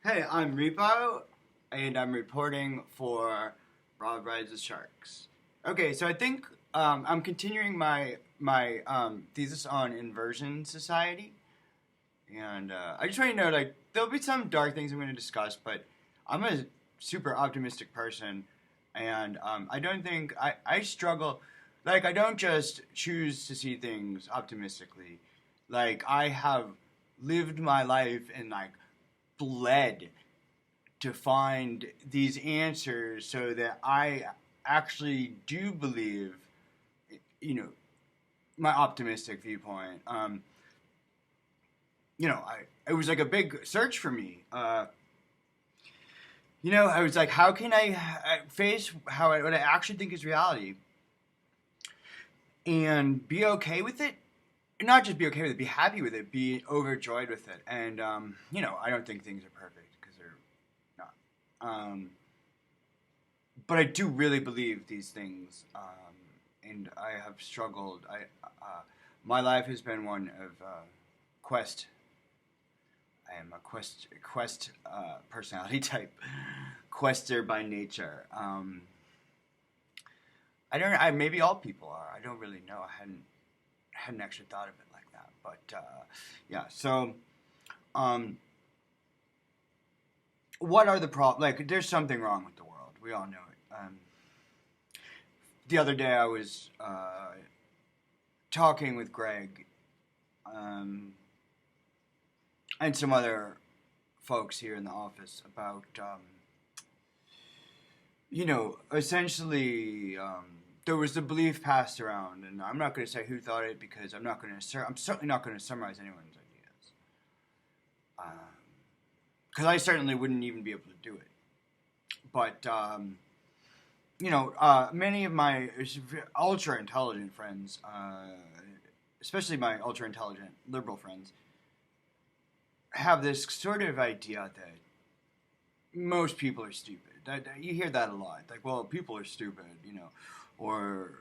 Hey, I'm Repo, and I'm reporting for Rob Rides the Sharks. Okay, so I think I'm continuing my thesis on inversion society, and I just want you to know, like, there'll be some dark things I'm going to discuss, but I'm a super optimistic person, and I don't think I struggle. Like, I don't just choose to see things optimistically. Like, I have lived my life and like bled to find these answers so that I actually do believe, you know, my optimistic viewpoint. It was like a big search for me. I was like, how can I face what I actually think is reality and be okay with it? Not just be okay with it, be happy with it, be overjoyed with it. And, I don't think things are perfect because they're not. But I do really believe these things, and I have struggled. My life has been one of quest. I am a quest personality type, quester by nature. I don't. Maybe all people are. I don't really know. I hadn't actually thought of it like that. But yeah. So, what are the problems? Like, there's something wrong with the world. We all know it. The other day, I was talking with Greg and some other folks here in the office about, essentially, there was the belief passed around, and I'm not going to say who thought it because I'm certainly not going to summarize anyone's ideas, because I certainly wouldn't even be able to do it. But many of my ultra intelligent friends, especially my ultra intelligent liberal friends, have this sort of idea that most people are stupid. You hear that a lot. Like, well, people are stupid, or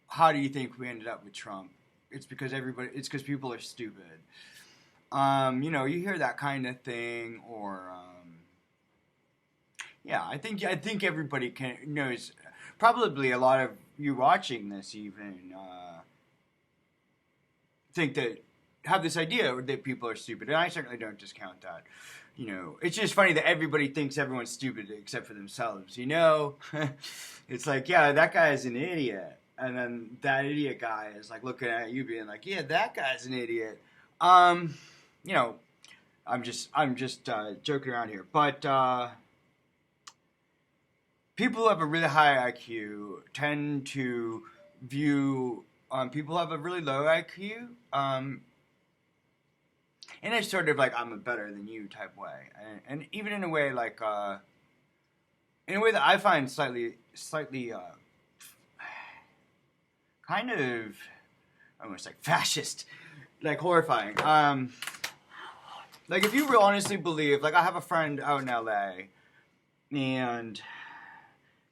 how do you think we ended up with Trump? It's because people are stupid. You hear that kind of thing, or I think everybody knows. Probably a lot of you watching this even think that have this idea that people are stupid, and I certainly don't discount that. It's just funny that everybody thinks everyone's stupid except for themselves. It's like, yeah, that guy is an idiot, and then that idiot guy is like looking at you, being like, yeah, that guy's an idiot. I'm just joking around here, but people who have a really high IQ tend to view people who have a really low IQ in a sort of like I'm a better than you type way, and even in a way like in a way that I find slightly kind of almost like fascist, like horrifying. Like if you honestly believe, like I have a friend out in LA, and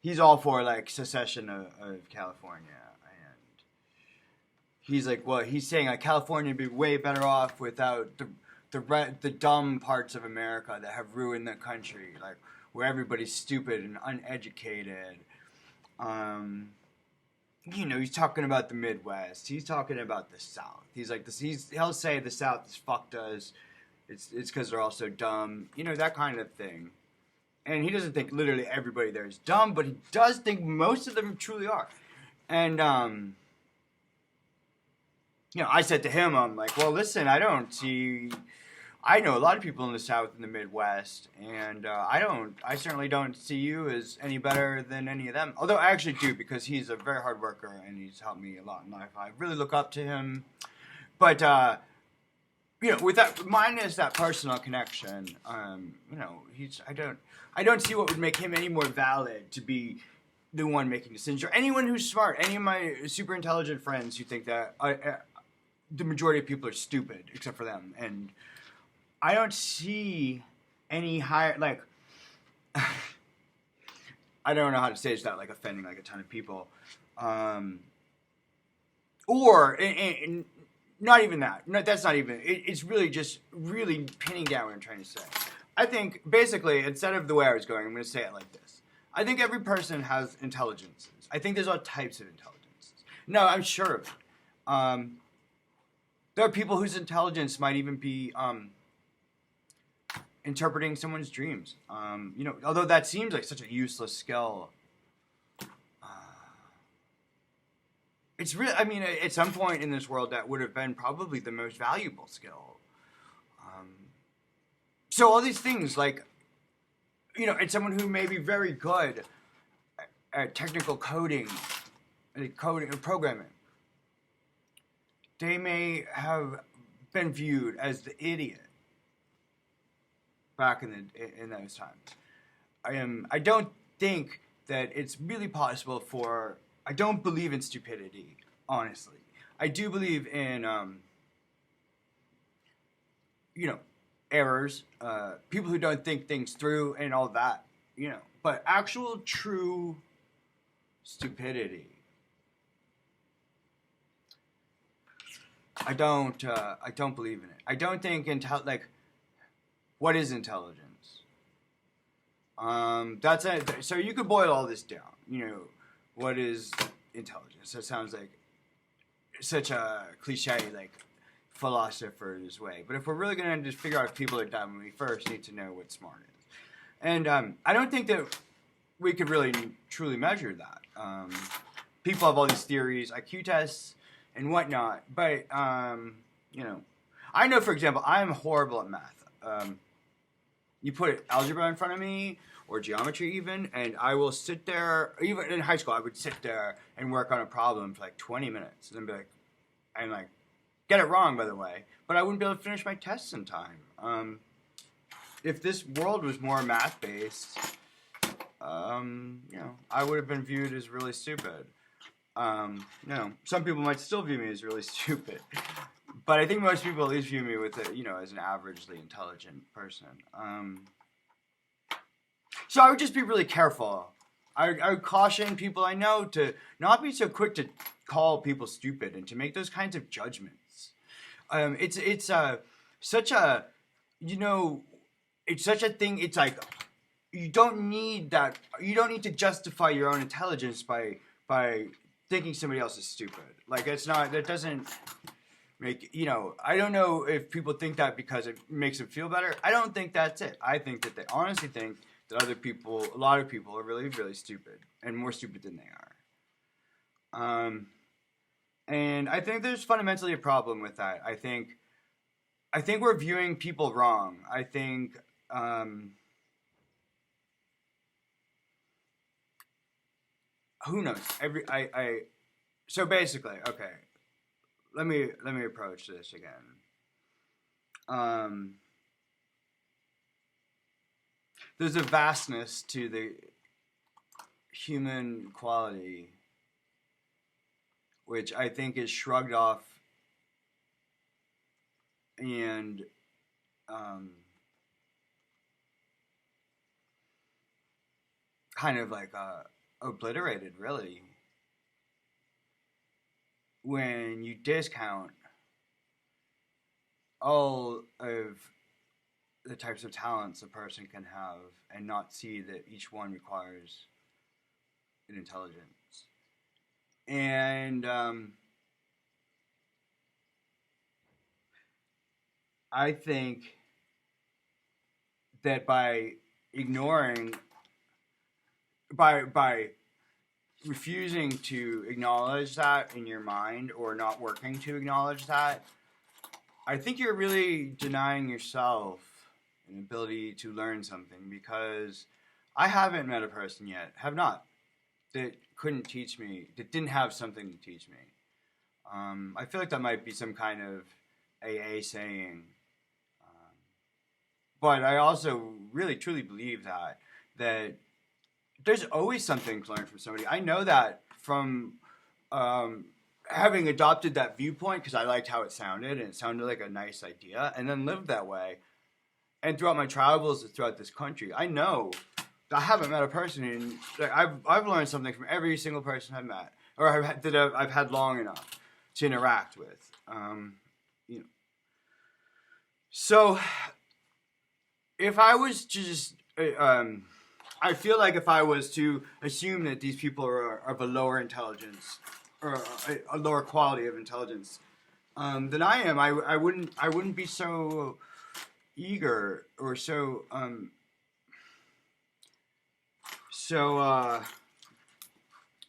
he's all for like secession of California. He's like, well, he's saying like California would be way better off without the dumb parts of America that have ruined the country, like where everybody's stupid and uneducated. He's talking about the Midwest. He's talking about the South. He's like this. He'll say the South has fucked us. It's because they're all so dumb. That kind of thing. And he doesn't think literally everybody there is dumb, but he does think most of them truly are. And I said to him, I'm like, well, listen, I know a lot of people in the South and the Midwest, and I certainly don't see you as any better than any of them. Although I actually do, because he's a very hard worker, and he's helped me a lot in life. I really look up to him. But, with that, minus that personal connection, I don't see what would make him any more valid to be the one making decisions, or anyone who's smart, any of my super intelligent friends who think that the majority of people are stupid, except for them. And I don't see any higher, like, I don't know how to say it's not like offending like a ton of people. Or not even that. No, that's not even. It's really just really pinning down what I'm trying to say. I think basically, instead of the way I was going, I'm going to say it like this. I think every person has intelligences. I think there's all types of intelligences. No, I'm sure of it. There are people whose intelligence might even be interpreting someone's dreams. Although that seems like such a useless skill. It's really, I mean, at some point in this world, that would have been probably the most valuable skill. So all these things, like, and someone who may be very good at technical coding and programming, they may have been viewed as the idiot back in those times. I don't think that it's really possible for. I don't believe in stupidity, honestly. I do believe in, errors, people who don't think things through and all that, But actual true stupidity, I don't believe in it. I don't think what is intelligence? That's it. So you could boil all this down, What is intelligence? That sounds like such a cliche, philosopher's way. But if we're really going to just figure out if people are dumb, we first need to know what smart is. And I don't think that we could really truly measure that. People have all these theories, IQ tests, and whatnot. But, I know, for example, I'm horrible at math. You put algebra in front of me, or geometry even, and I will sit there, even in high school, I would sit there and work on a problem for 20 minutes, and then be like, get it wrong, by the way, but I wouldn't be able to finish my tests in time. If this world was more math-based, I would have been viewed as really stupid. Some people might still view me as really stupid, but I think most people at least view me as an averagely intelligent person. So I would just be really careful. I would caution people I know to not be so quick to call people stupid and to make those kinds of judgments. It's such a thing. It's like you don't need that. You don't need to justify your own intelligence by thinking somebody else is stupid. That doesn't make I don't know if people think that because it makes them feel better. I don't think that's it. I think that they honestly think that a lot of people are really, really stupid and more stupid than they are. And I think there's fundamentally a problem with that. I think we're viewing people wrong. I think, who knows? So basically, okay, let me approach this again. There's a vastness to the human quality which I think is shrugged off and kind of obliterated, really, when you discount all of the types of talents a person can have and not see that each one requires an intelligence. And I think that by refusing to acknowledge that in your mind or not working to acknowledge that, I think you're really denying yourself an ability to learn something, because I haven't met a person yet, that couldn't teach me, that didn't have something to teach me. I feel like that might be some kind of AA saying. But I also really truly believe that there's always something to learn from somebody. I know that from having adopted that viewpoint because I liked how it sounded, and it sounded like a nice idea, and then lived that way. And throughout my travels throughout this country, I know that I haven't met a person, and I've learned something from every single person I've met, or that I've had long enough to interact with. So, if I was to just, I feel like if I was to assume that these people are of a lower intelligence or a lower quality of intelligence than I am, I wouldn't be so eager or so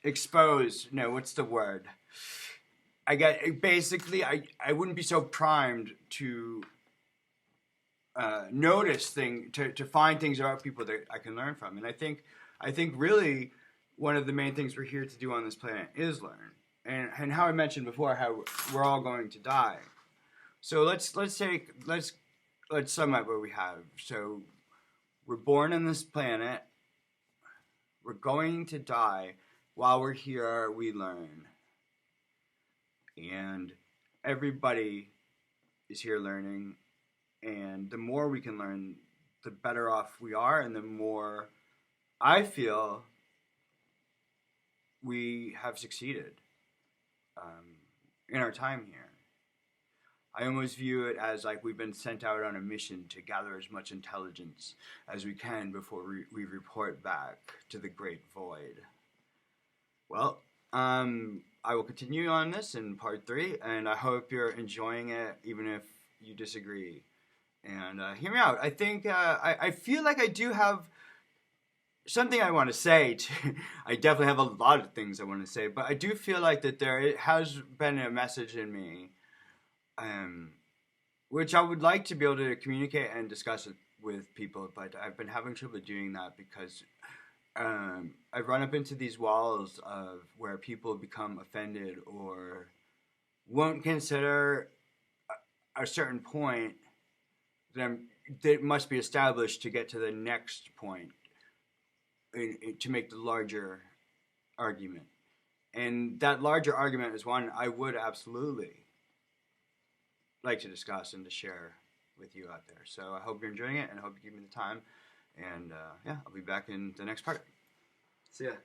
exposed. No, what's the word? I wouldn't be so primed to to find things about people that I can learn from. And I think really one of the main things we're here to do on this planet is learn. And how I mentioned before, how we're all going to die. So let's sum up what we have. So we're born on this planet. We're going to die. While we're here, we learn. And everybody is here learning. And the more we can learn, the better off we are, and the more I feel we have succeeded in our time here. I almost view it as like we've been sent out on a mission to gather as much intelligence as we can before we report back to the great void. Well, I will continue on this in part 3, and I hope you're enjoying it, even if you disagree. And hear me out. I think I feel like I do have something I want to say. I definitely have a lot of things I want to say, but I do feel like that there has been a message in me, which I would like to be able to communicate and discuss it with people, but I've been having trouble doing that because I've run up into these walls of where people become offended or won't consider a certain point that must be established to get to the next point to make the larger argument. And that larger argument is one I would absolutely like to discuss and to share with you out there. So I hope you're enjoying it, and I hope you give me the time. And yeah, I'll be back in the next part. See ya.